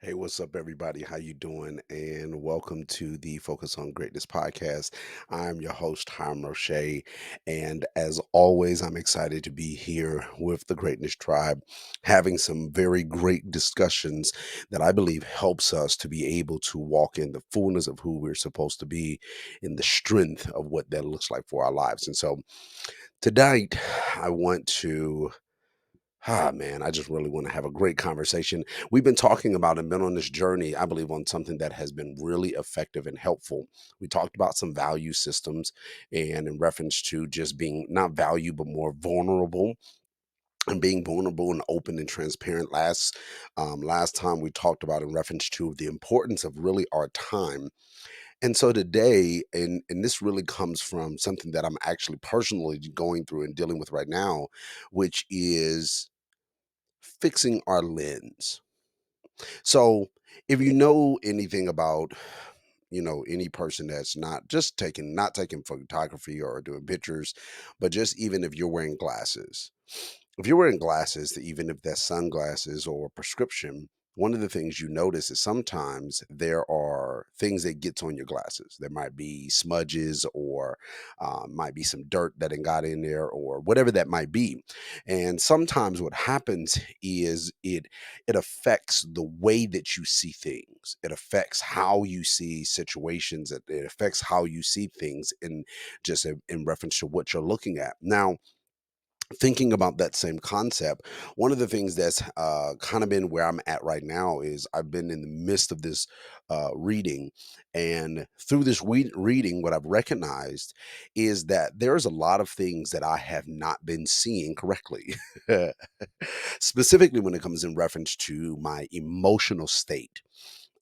Hey, what's up, everybody? How you doing? And welcome to the Focus on Greatness podcast. I'm your host, Hiram Roché, and as always, I'm excited to be here with the Greatness Tribe, having some very great discussions that I believe helps us to be able to walk in the fullness of who we're supposed to be, in the strength of what that looks like for our lives. And so, tonight, I want to man, I just really want to have a great conversation. We've been talking about and been on this journey, I believe, on something that has been really effective and helpful. We talked about some value systems and in reference to just being not value, but more vulnerable and being vulnerable and open and transparent. Last time we talked about in reference to the importance of really our time. And so today, and this really comes from something that I'm actually personally going through and dealing with right now, which is fixing our lens. So, if you know anything about, any person that's not taking photography or doing pictures, but just even if you're wearing glasses, if you're wearing glasses, even if that's sunglasses or prescription, one of the things you notice is sometimes there are things that gets on your glasses. There might be smudges or might be some dirt that got in there or whatever that might be. And sometimes what happens is it affects the way that you see things. It affects how you see situations. It affects how you see things in reference to what you're looking at. Now, thinking about that same concept, one of the things that's kind of been where I'm at right now is I've been in the midst of this reading. And through this reading, what I've recognized is that there's a lot of things that I have not been seeing correctly, specifically when it comes in reference to my emotional state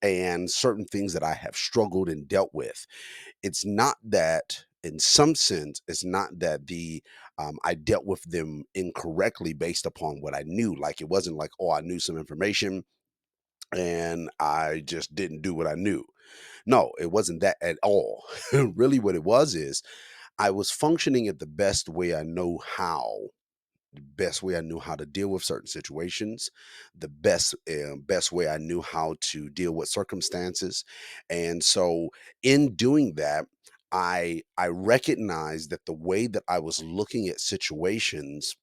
and certain things that I have struggled and dealt with. It's not that in some sense, it's not that the I dealt with them incorrectly based upon what I knew. Like it wasn't like, oh, I knew some information and I just didn't do what I knew. No, it wasn't that at all. Really, what it was is I was functioning at the best way I knew how to deal with certain situations, the best way I knew how to deal with circumstances. And so in doing that, I recognized that the way that I was looking at situations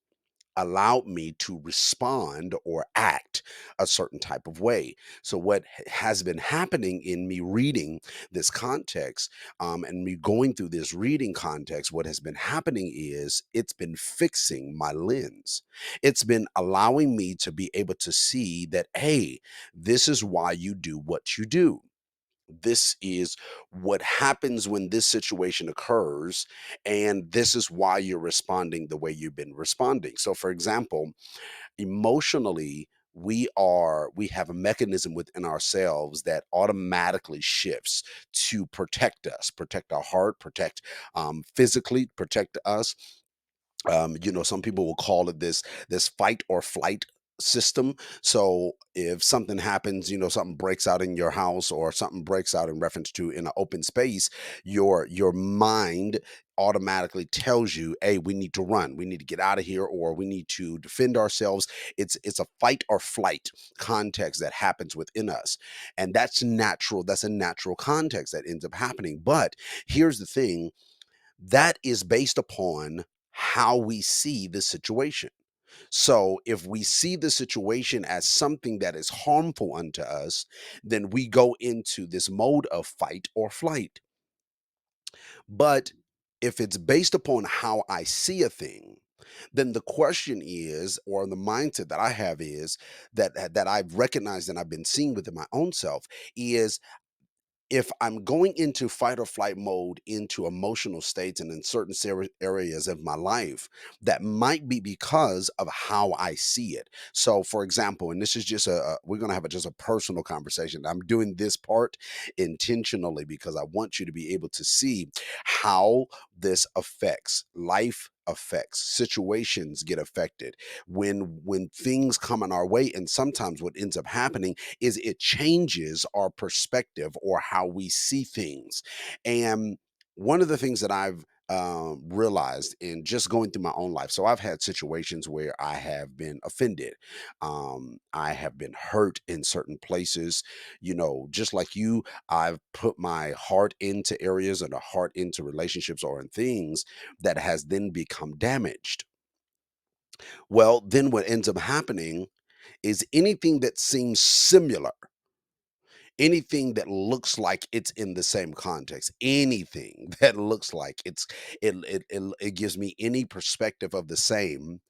allowed me to respond or act a certain type of way. So, what has been happening in me reading this context and me going through this reading context, what has been happening is it's been fixing my lens. It's been allowing me to be able to see that, hey, this is why you do what you do. This is what happens when this situation occurs, and this is why you're responding the way you've been responding. So, for example, emotionally, we have a mechanism within ourselves that automatically shifts to protect us, protect our heart, protect physically, protect us. Some people will call it this fight or flight system. So if something happens, something breaks out in your house or something breaks out in reference to in an open space, your mind automatically tells you, hey, we need to run, we need to get out of here, or we need to defend ourselves. It's a fight or flight context that happens within us. And that's natural. That's a natural context that ends up happening. But here's the thing, that is based upon how we see the situation. So if we see the situation as something that is harmful unto us, then we go into this mode of fight or flight. But if it's based upon how I see a thing, then the question is, or the mindset that I have is that I've recognized and I've been seeing within my own self is if I'm going into fight or flight mode into emotional states and in certain areas of my life, that might be because of how I see it. So, for example, and this is just we're going to have just a personal conversation. I'm doing this part intentionally because I want you to be able to see how this affects life, affects situations, get affected when things come in our way. And sometimes what ends up happening is it changes our perspective or how we see things. And one of the things that realized in just going through my own life. So I've had situations where I have been offended. I have been hurt in certain places. Just like you, I've put my heart into areas and a heart into relationships or in things that has then become damaged. Well, then what ends up happening is anything that seems similar, anything that looks like it's in the same context, anything that looks like it gives me any perspective of the same,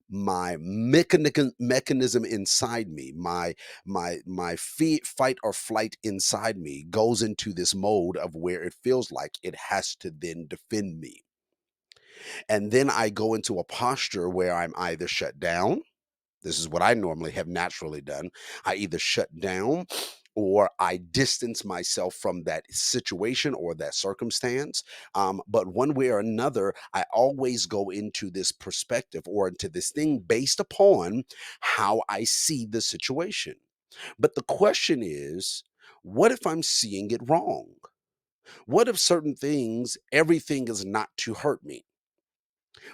my mechanism inside me, my fight or flight inside me goes into this mode of where it feels like it has to then defend me. And then I go into a posture where I'm either shut down. This is what I normally have naturally done. I either shut down or I distance myself from that situation or that circumstance. But one way or another, I always go into this perspective or into this thing based upon how I see the situation. But the question is, what if I'm seeing it wrong? What if certain things, everything is not to hurt me?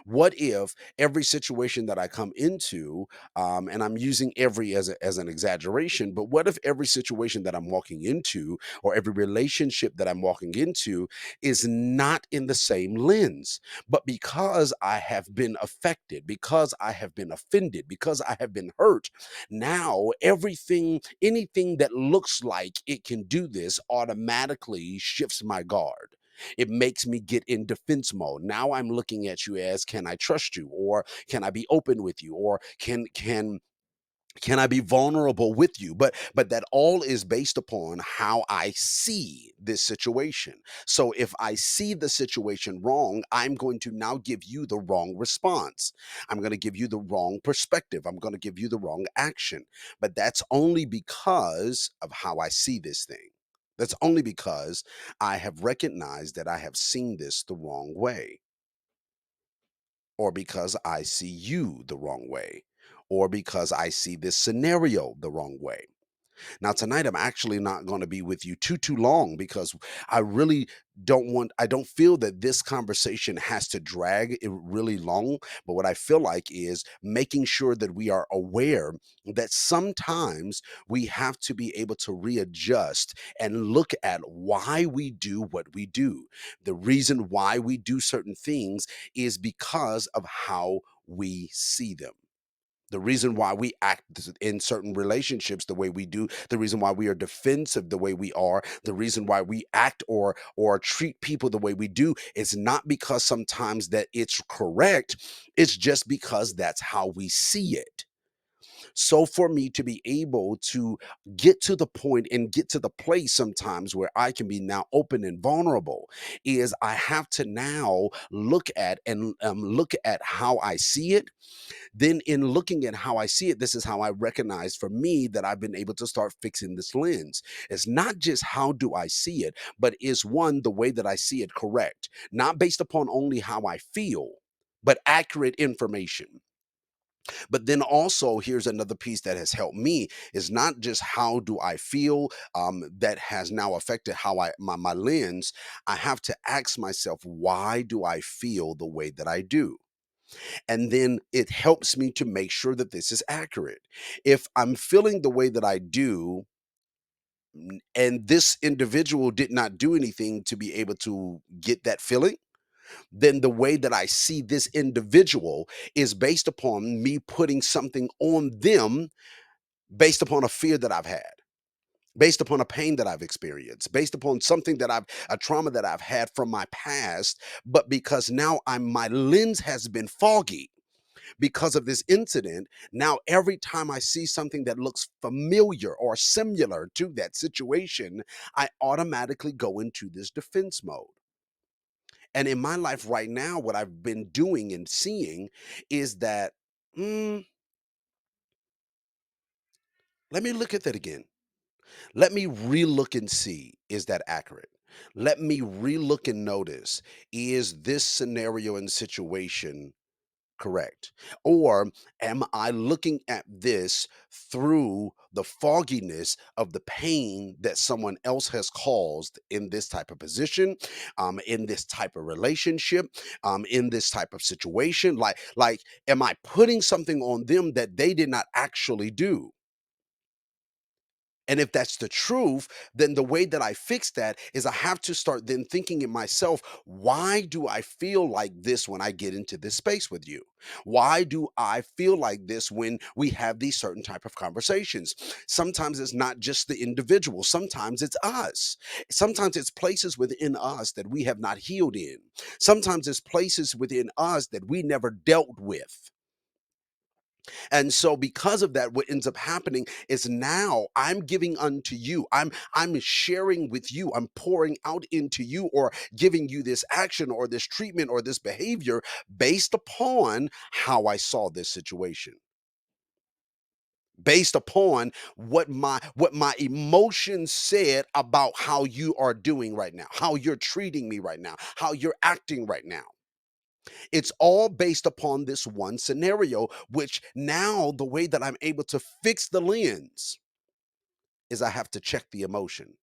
What if every situation that I come into, and I'm using every as an exaggeration, but what if every situation that I'm walking into or every relationship that I'm walking into is not in the same lens? But because I have been affected, because I have been offended, because I have been hurt, now everything, anything that looks like it can do this automatically shifts my guard. It makes me get in defense mode. Now I'm looking at you as, can I trust you, or can I be open with you, or can I be vulnerable with you? But that all is based upon how I see this situation. So if I see the situation wrong, I'm going to now give you the wrong response. I'm going to give you the wrong perspective. I'm going to give you the wrong action. But that's only because of how I see this thing. That's only because I have recognized that I have seen this the wrong way, or because I see you the wrong way, or because I see this scenario the wrong way. Now tonight I'm actually not going to be with you too long because I really I don't feel that this conversation has to drag it really long, but what I feel like is making sure that we are aware that sometimes we have to be able to readjust and look at why we do what we do. The reason why we do certain things is because of how we see them. The reason why we act in certain relationships the way we do, the reason why we are defensive the way we are, the reason why we act or treat people the way we do is not because sometimes that it's correct, it's just because that's how we see it. So for me to be able to get to the point and get to the place sometimes where I can be now open and vulnerable is I have to now look at and look at how I see it. Then in looking at how I see it, this is how I recognize for me that I've been able to start fixing this lens. It's not just how do I see it, but is one, the way that I see it correct, not based upon only how I feel, but accurate information. But then also, here's another piece that has helped me is not just how do I feel, that has now affected how my lens. I have to ask myself, why do I feel the way that I do? And then it helps me to make sure that this is accurate. If I'm feeling the way that I do, and this individual did not do anything to be able to get that feeling, then the way that I see this individual is based upon me putting something on them based upon a fear that I've had. Based upon a pain that I've experienced, based upon something that a trauma that I've had from my past, but because now my lens has been foggy, because of this incident, now every time I see something that looks familiar or similar to that situation, I automatically go into this defense mode. And in my life right now, what I've been doing and seeing is that, mm, let me look at that again. Let me relook and see, is that accurate? Let me relook and notice, is this scenario and situation Correct. Or am I looking at this through the fogginess of the pain that someone else has caused in this type of position, in this type of relationship, in this type of situation? Like, am I putting something on them that they did not actually do? And if that's the truth, then the way that I fix that is I have to start then thinking in myself, why do I feel like this when I get into this space with you? Why do I feel like this when we have these certain type of conversations? Sometimes it's not just the individual, sometimes it's us. Sometimes it's places within us that we have not healed in. Sometimes it's places within us that we never dealt with. And so because of that, what ends up happening is now I'm giving unto you. I'm sharing with you. I'm pouring out into you or giving you this action or this treatment or this behavior based upon how I saw this situation. Based upon what my emotions said about how you are doing right now, how you're treating me right now, how you're acting right now. It's all based upon this one scenario, which now the way that I'm able to fix the lens is I have to check the emotion.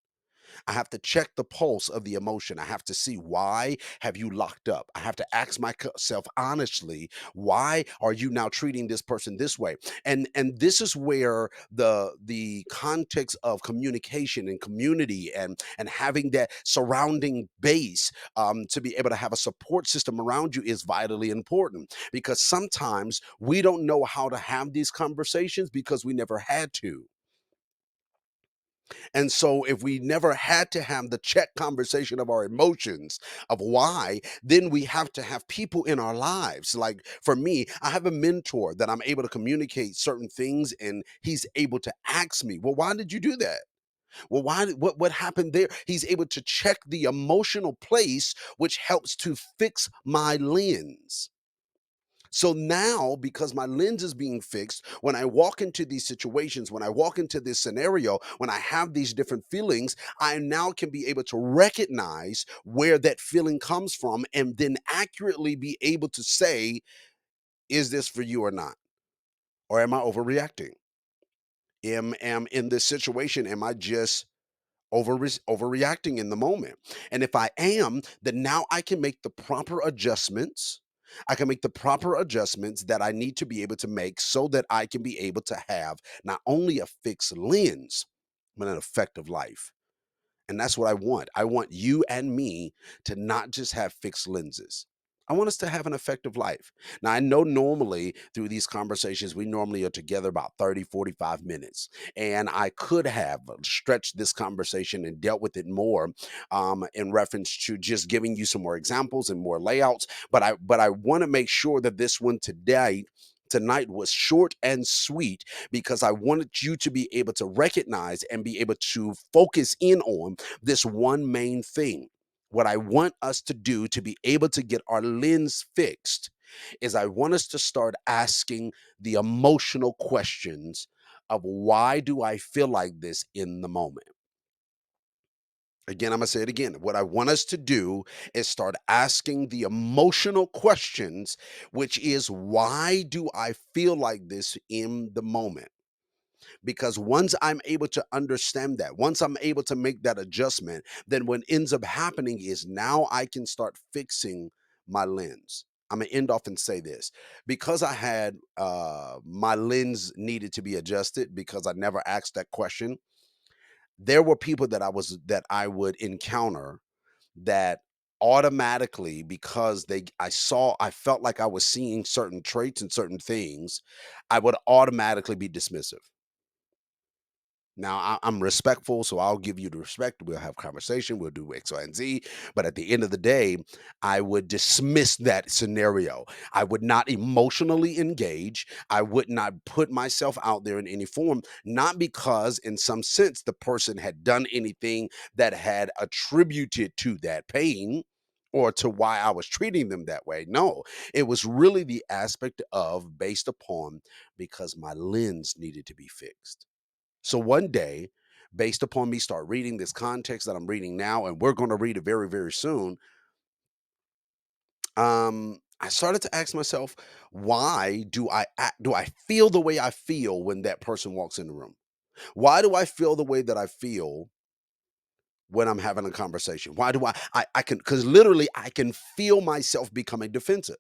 I have to check the pulse of the emotion. I have to see, why have you locked up? I have to ask myself honestly, why are you now treating this person this way? And this is where the context of communication and community and having that surrounding base, to be able to have a support system around you is vitally important, because sometimes we don't know how to have these conversations because we never had to. And so, if we never had to have the check conversation of our emotions, of why, then we have to have people in our lives. Like for me, I have a mentor that I'm able to communicate certain things, and he's able to ask me, "Well, why did you do that? Well, what happened there?" He's able to check the emotional place, which helps to fix my lens. So now, because my lens is being fixed, when I walk into these situations, when I walk into this scenario, when I have these different feelings, I now can be able to recognize where that feeling comes from and then accurately be able to say, is this for you or not? Or am I overreacting? Am in this situation, am I just overreacting in the moment? And if I am, then now I can make the proper adjustments. I can make the proper adjustments that I need to be able to make so that I can be able to have not only a fixed lens, but an effective life. And that's what I want. I want you and me to not just have fixed lenses. I want us to have an effective life. Now, I know normally through these conversations, we normally are together about 30, 45 minutes. And I could have stretched this conversation and dealt with it more, in reference to just giving you some more examples and more layouts. But I want to make sure that this one tonight was short and sweet, because I wanted you to be able to recognize and be able to focus in on this one main thing. What I want us to do to be able to get our lens fixed is I want us to start asking the emotional questions of, why do I feel like this in the moment? Again, I'm going to say it again. What I want us to do is start asking the emotional questions, which is, why do I feel like this in the moment? Because once I'm able to understand that, once I'm able to make that adjustment, then what ends up happening is now I can start fixing my lens. I'm gonna end off and say this, because I had my lens needed to be adjusted because I never asked that question. There were people that I would encounter that automatically, because I felt like I was seeing certain traits and certain things, I would automatically be dismissive. Now, I'm respectful, so I'll give you the respect. We'll have conversation. We'll do X, Y, and Z. But at the end of the day, I would dismiss that scenario. I would not emotionally engage. I would not put myself out there in any form, not because, in some sense, the person had done anything that had attributed to that pain or to why I was treating them that way. No, it was really the aspect of, based upon, because my lens needed to be fixed. So one day, based upon me start reading this context that I'm reading now, and we're going to read it very, very soon. I started to ask myself, why do I feel the way I feel when that person walks in the room? Why do I feel the way that I feel when I'm having a conversation? Why do I can, because literally I can feel myself becoming defensive.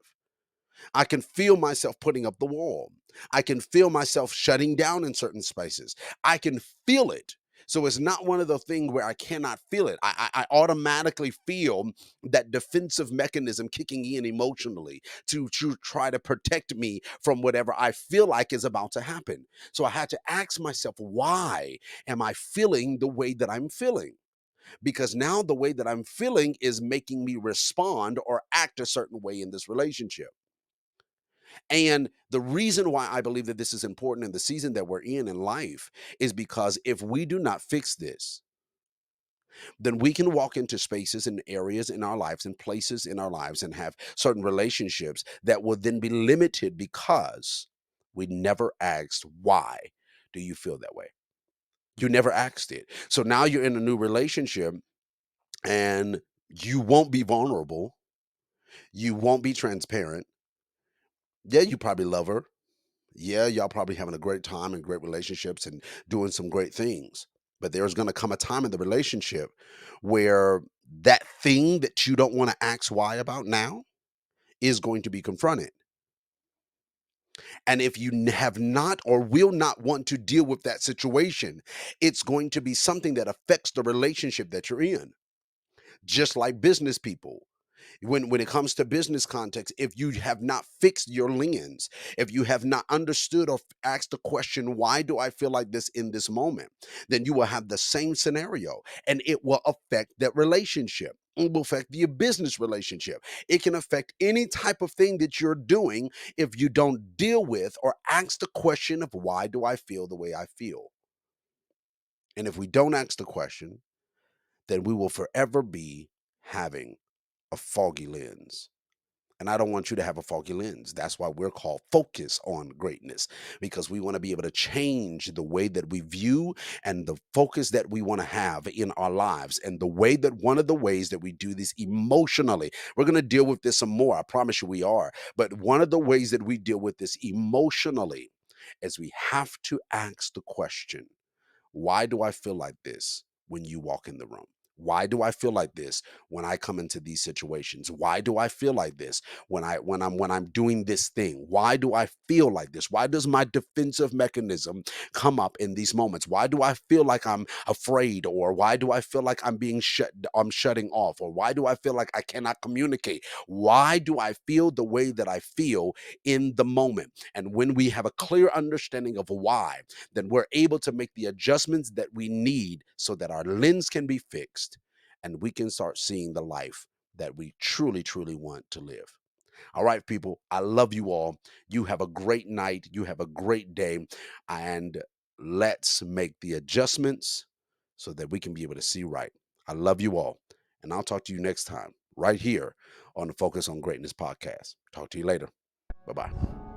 I can feel myself putting up the wall. I can feel myself shutting down in certain spaces. I can feel it. So it's not one of the things where I cannot feel it. I automatically feel that defensive mechanism kicking in emotionally to try to protect me from whatever I feel like is about to happen. So I had to ask myself, why am I feeling the way that I'm feeling? Because now the way that I'm feeling is making me respond or act a certain way in this relationship. And the reason why I believe that this is important in the season that we're in life is because if we do not fix this, then we can walk into spaces and areas in our lives and places in our lives and have certain relationships that will then be limited because we never asked, why do you feel that way? You never asked it. So now you're in a new relationship and you won't be vulnerable. You won't be transparent. Yeah, you probably love her. Yeah, y'all probably having a great time and great relationships and doing some great things. But there's going to come a time in the relationship where that thing that you don't want to ask why about now is going to be confronted. And if you have not or will not want to deal with that situation, it's going to be something that affects the relationship that you're in. Just like business people, when it comes to business context, if you have not fixed your lens, if you have not understood or asked the question, why do I feel like this in this moment, then you will have the same scenario and it will affect that relationship. It will affect your business relationship. It can affect any type of thing that you're doing if you don't deal with or ask the question of, why do I feel the way I feel? And if we don't ask the question, then we will forever be having a foggy lens. And I don't want you to have a foggy lens. That's why we're called Focus on Greatness, because we want to be able to change the way that we view and the focus that we want to have in our lives. And the way that one of the ways that we do this emotionally, we're going to deal with this some more. I promise you we are. But one of the ways that we deal with this emotionally is we have to ask the question, why do I feel like this when you walk in the room? Why do I feel like this when I come into these situations? Why do I feel like this when I'm doing this thing? Why do I feel like this? Why does my defensive mechanism come up in these moments? Why do I feel like I'm afraid, or why do I feel like I'm shutting off, or why do I feel like I cannot communicate? Why do I feel the way that I feel in the moment? And when we have a clear understanding of why, then we're able to make the adjustments that we need so that our lens can be fixed and we can start seeing the life that we truly, truly want to live. All right, people, I love you all. You have a great night. You have a great day. And let's make the adjustments so that we can be able to see right. I love you all. And I'll talk to you next time, right here on the Focus on Greatness podcast. Talk to you later. Bye bye.